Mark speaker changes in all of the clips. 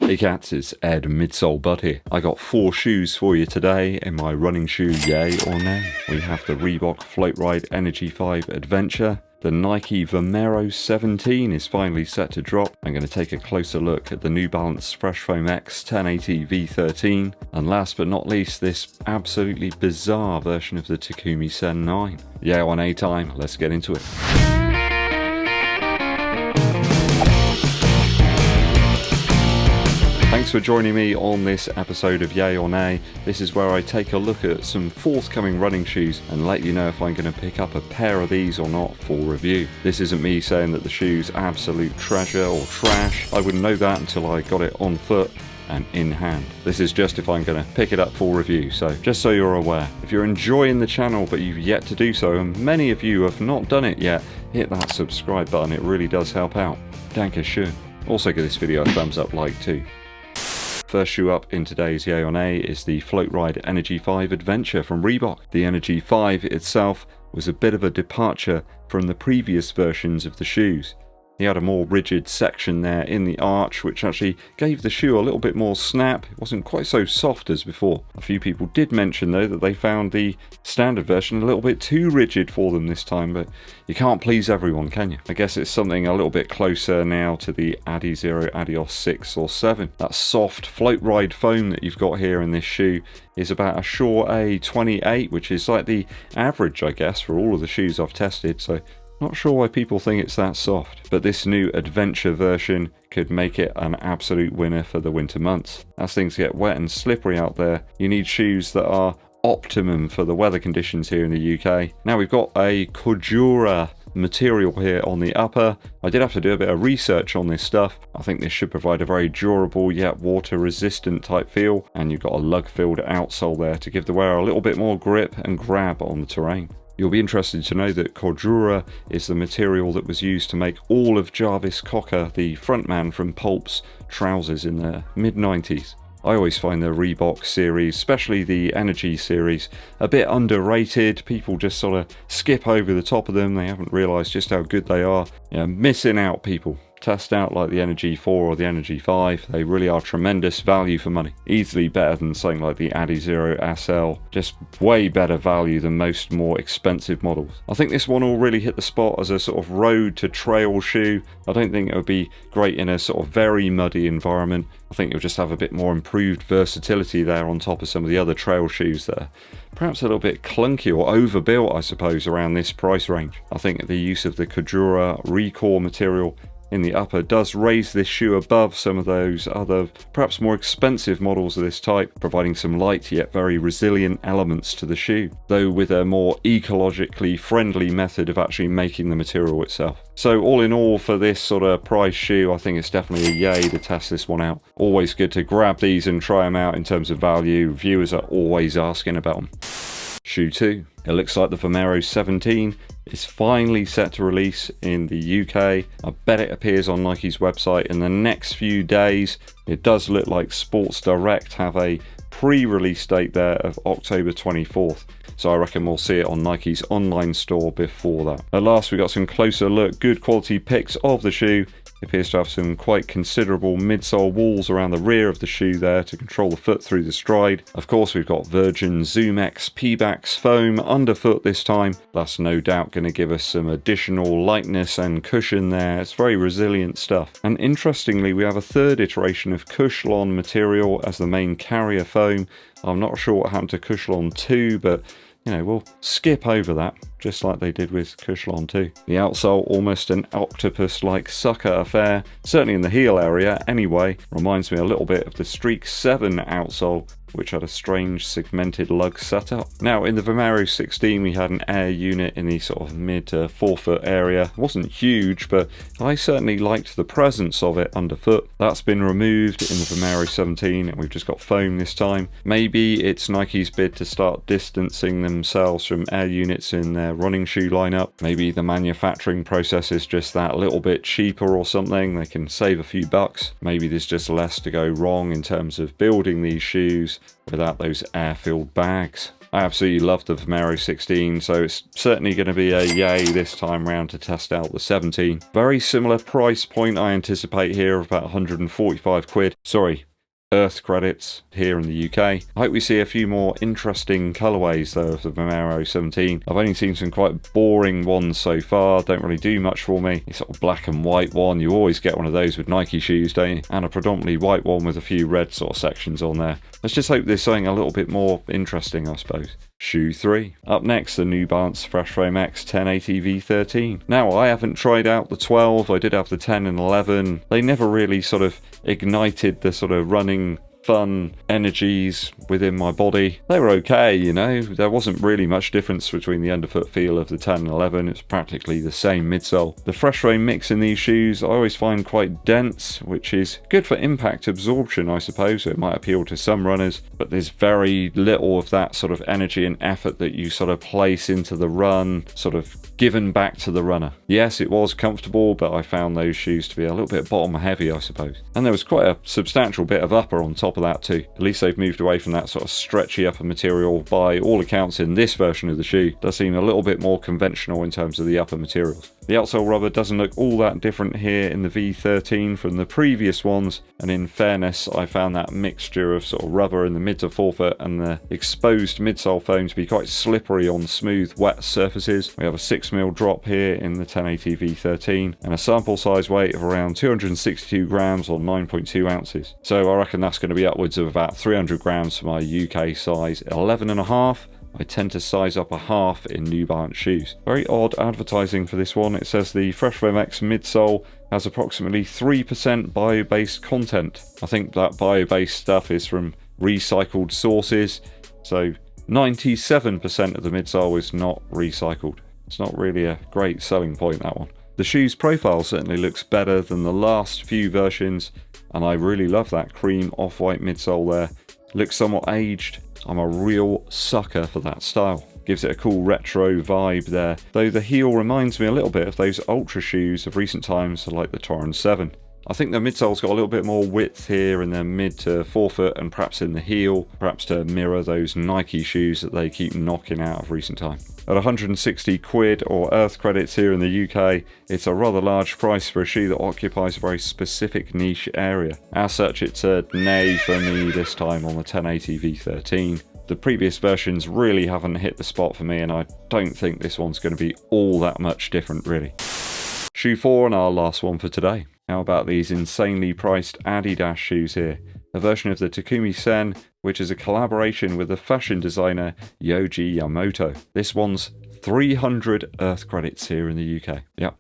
Speaker 1: Hey cats, it's Ed MidsoleBud here. I got 4 shoes for you today in my running shoe yay or nay. We have the Reebok FLOATRIDE Energy 5 Adventure. The NIKE VOMERO 17 is finally set to drop. I'm going to take a closer look at the New Balance FRESHFOAMX 1080 V13. And last but not least, this absolutely bizarre version of the Takumi Sen 9. Yeah, on A time, let's get into it. Thanks for joining me on this episode of Yay or Nay. This is where I take a look at some forthcoming running shoes and let you know if I'm going to pick up a pair of these or not for review. This isn't me saying that the shoe's absolute treasure or trash. I wouldn't know that until I got it on foot and in hand. This is just if I'm going to pick it up for review, so just so you're aware. If you're enjoying the channel but you've yet to do so, and many of you have not done it yet, hit that subscribe button, it really does help out. Danke schön. Also give this video a thumbs up like too. First shoe up in today's Yay or Nay is the FLOATRIDE Energy 5 Adventure from Reebok. The Energy 5 itself was a bit of a departure from the previous versions of the shoes. He had a more rigid section there in the arch, which actually gave the shoe a little bit more snap. It wasn't quite so soft as before. A few people did mention though that they found the standard version a little bit too rigid for them this time, but you can't please everyone, can you? I guess it's something a little bit closer now to the Adizero Adios 6 or 7. That soft FLOATRIDE foam that you've got here in this shoe is about a Shore A28, which is like the average, I guess, for all of the shoes I've tested, so not sure why people think it's that soft, but this new adventure version could make it an absolute winner for the winter months. As things get wet and slippery out there, you need shoes that are optimum for the weather conditions here in the UK. Now we've got a Cordura material here on the upper. I did have to do a bit of research on this stuff. I think this should provide a very durable yet water resistant type feel, and you've got a lug filled outsole there to give the wearer a little bit more grip and grab on the terrain. You'll be interested to know that Cordura is the material that was used to make all of Jarvis Cocker, the frontman from Pulp's, trousers in the mid-90s. I always find the Reebok series, especially the Energy series, a bit underrated. People just sort of skip over the top of them. They haven't realised just how good they are. You know, missing out, people. Test out like the Energy 4 or the Energy 5. They really are tremendous value for money. Easily better than something like the Adizero SL. Just way better value than most more expensive models. I think this one will really hit the spot as a sort of road to trail shoe. I don't think it would be great in a sort of very muddy environment. I think you'll just have a bit more improved versatility there on top of some of the other trail shoes that are perhaps a little bit clunky or overbuilt, I suppose, around this price range. I think the use of the Cordura Recore material in the upper does raise this shoe above some of those other, perhaps more expensive models of this type, providing some light yet very resilient elements to the shoe, though with a more ecologically friendly method of actually making the material itself. So all in all, for this sort of price shoe, I think it's definitely a yay to test this one out. Always good to grab these and try them out in terms of value. Viewers are always asking about them. Shoe 2. It looks like the Vomero 17 is finally set to release in the UK. I bet it appears on Nike's website in the next few days. It does look like Sports Direct have a pre-release date there of October 24th. So I reckon we'll see it on Nike's online store before that. At last, we got some closer look, good quality pics of the shoe. It appears to have some quite considerable midsole walls around the rear of the shoe there to control the foot through the stride. Of course, we've got Virgin ZOOMX Pebax foam underfoot this time. That's no doubt going to give us some additional lightness and cushion there. It's very resilient stuff. And interestingly, we have a third iteration of Cushlon material as the main carrier foam. I'm not sure what happened to Cushlon 2, but you know, we'll skip over that, just like they did with Cushlon 2. The outsole, almost an octopus-like sucker affair, certainly in the heel area anyway. Reminds me a little bit of the Streak 7 outsole, which had a strange segmented lug setup. Now in the Vomero 16 we had an air unit in the sort of mid to forefoot area. It wasn't huge, but I certainly liked the presence of it underfoot. That's been removed in the Vomero 17 and we've just got foam this time. Maybe it's Nike's bid to start distancing themselves from air units in their running shoe lineup. Maybe the manufacturing process is just that little bit cheaper or something. They can save a few bucks. Maybe there's just less to go wrong in terms of building these shoes without those air-filled bags. I absolutely love the Vomero 16, so it's certainly going to be a yay this time round to test out the 17. Very similar price point I anticipate here of about 145 quid. Sorry, Earth credits here in the UK. I hope we see a few more interesting colourways though of the Vomero 17. I've only seen some quite boring ones so far, don't really do much for me. It's sort of black and white one, you always get one of those with Nike shoes, don't you? And a predominantly white one with a few red sort of sections on there. Let's just hope there's something a little bit more interesting, I suppose. Shoe 3. Up next, the New Balance FreshFoamX 1080 V13. Now, I haven't tried out the 12, I did have the 10 and 11. They never really sort of ignited the sort of running fun energies within my body. They were okay, you know, there wasn't really much difference between the underfoot feel of the 10 and 11, it's practically the same midsole. The FreshFoamX in these shoes I always find quite dense, which is good for impact absorption I suppose, so it might appeal to some runners, but there's very little of that sort of energy and effort that you sort of place into the run, sort of given back to the runner. Yes, it was comfortable, but I found those shoes to be a little bit bottom heavy I suppose. And there was quite a substantial bit of upper on top of that too. At least they've moved away from that sort of stretchy upper material by all accounts in this version of the shoe. It does seem a little bit more conventional in terms of the upper materials. The outsole rubber doesn't look all that different here in the V13 from the previous ones, and in fairness I found that mixture of sort of rubber in the mid to forefoot and the exposed midsole foam to be quite slippery on smooth wet surfaces. We have a 6mm drop here in the 1080 V13 and a sample size weight of around 262 grams or 9.2 ounces. So I reckon that's going to be upwards of about 300 grams for my UK size 11.5. I tend to size up a half in New Balance shoes. Very odd advertising for this one. It says the FreshFoamX midsole has approximately 3% bio-based content. I think that bio-based stuff is from recycled sources, so 97% of the midsole is not recycled. It's not really a great selling point, that one. The shoe's profile certainly looks better than the last few versions, and I really love that cream off-white midsole there. Looks somewhat aged. I'm a real sucker for that style. Gives it a cool retro vibe there, though the heel reminds me a little bit of those ultra shoes of recent times like the Torrens 7. I think the midsole's got a little bit more width here in the mid to forefoot and perhaps in the heel, perhaps to mirror those Nike shoes that they keep knocking out of recent time. At 160 quid or Earth credits here in the UK, it's a rather large price for a shoe that occupies a very specific niche area. As such, it's a nay for me this time on the 1080 V13. The previous versions really haven't hit the spot for me, and I don't think this one's going to be all that much different really. Shoe 4 and our last one for today. How about these insanely priced Adidas shoes here? A version of the Takumi Sen, which is a collaboration with the fashion designer Yohji Yamamoto. This one's 300 Earth credits here in the UK. Yep,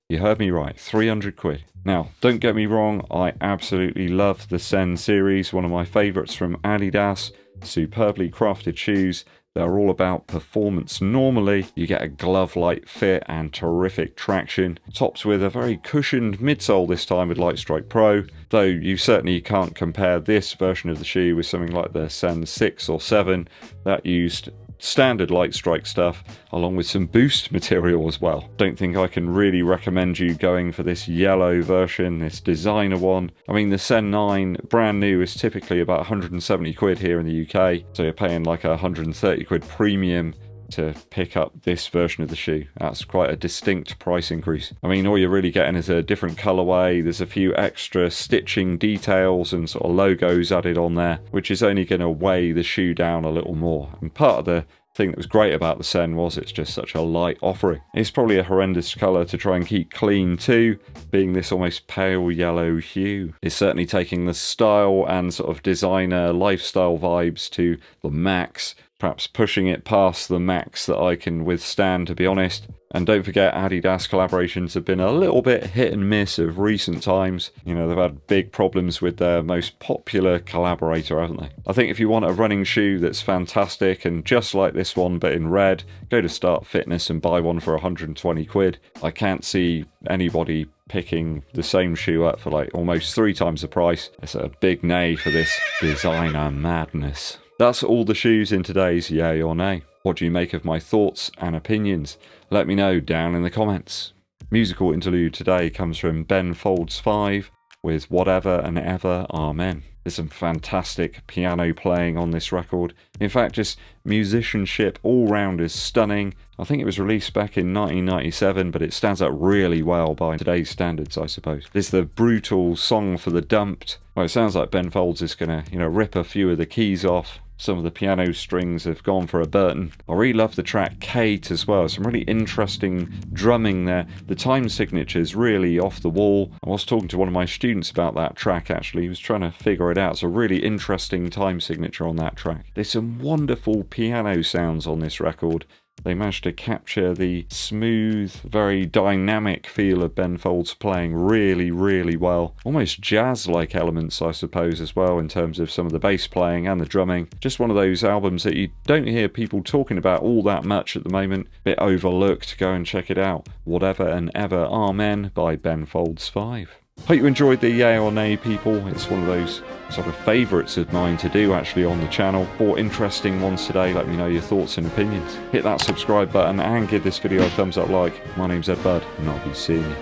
Speaker 1: you heard me right, 300 quid. Now, don't get me wrong, I absolutely love the Sen series, one of my favourites from Adidas. Superbly crafted shoes. They're all about performance. Normally, you get a glove-like fit and terrific traction, topped with a very cushioned midsole this time with Lightstrike Pro, though you certainly can't compare this version of the shoe with something like the Sen 6 or 7 that used standard Lightstrike stuff along with some boost material as well. Don't think I can really recommend you going for this yellow version, this designer one. I mean, the Sen 9 brand new is typically about 170 quid here in the UK, so you're paying like a 130 quid premium to pick up this version of the shoe. That's quite a distinct price increase. I mean, all you're really getting is a different colorway. There's a few extra stitching details and sort of logos added on there, which is only going to weigh the shoe down a little more. And part of the thing that was great about the Sen was it's just such a light offering. It's probably a horrendous colour to try and keep clean too, being this almost pale yellow hue. It's certainly taking the style and sort of designer lifestyle vibes to the max, perhaps pushing it past the max that I can withstand, to be honest. And don't forget, Adidas collaborations have been a little bit hit and miss of recent times. You know, they've had big problems with their most popular collaborator, haven't they? I think if you want a running shoe that's fantastic and just like this one but in red, go to Start Fitness and buy one for 120 quid. I can't see anybody picking the same shoe up for like almost 3 times the price. It's a big nay for this designer madness. That's all the shoes in today's Yay or Nay. What do you make of my thoughts and opinions? Let me know down in the comments. Musical interlude today comes from Ben Folds 5 with Whatever and Ever, Amen. There's some fantastic piano playing on this record. In fact, just musicianship all round is stunning. I think it was released back in 1997, but it stands up really well by today's standards, I suppose. This is the brutal song for the dumped. Well, it sounds like Ben Folds is going to, rip a few of the keys off. Some of the piano strings have gone for a Burton. I really love the track Kate as well. Some really interesting drumming there. The time signature's really off the wall. I was talking to one of my students about that track actually. He was trying to figure it out. It's a really interesting time signature on that track. There's some wonderful piano sounds on this record. They managed to capture the smooth, very dynamic feel of Ben Folds playing really, really well. Almost jazz-like elements, I suppose, as well, in terms of some of the bass playing and the drumming. Just one of those albums that you don't hear people talking about all that much at the moment. Bit overlooked. Go and check it out. Whatever and Ever, Amen by Ben Folds 5. Hope you enjoyed the yay or nay, people. It's one of those sort of favourites of mine to do actually on the channel. 4 interesting ones today. Let me know your thoughts and opinions. Hit that subscribe button and give this video a thumbs up like. My name's EDDBUD and I'll be seeing you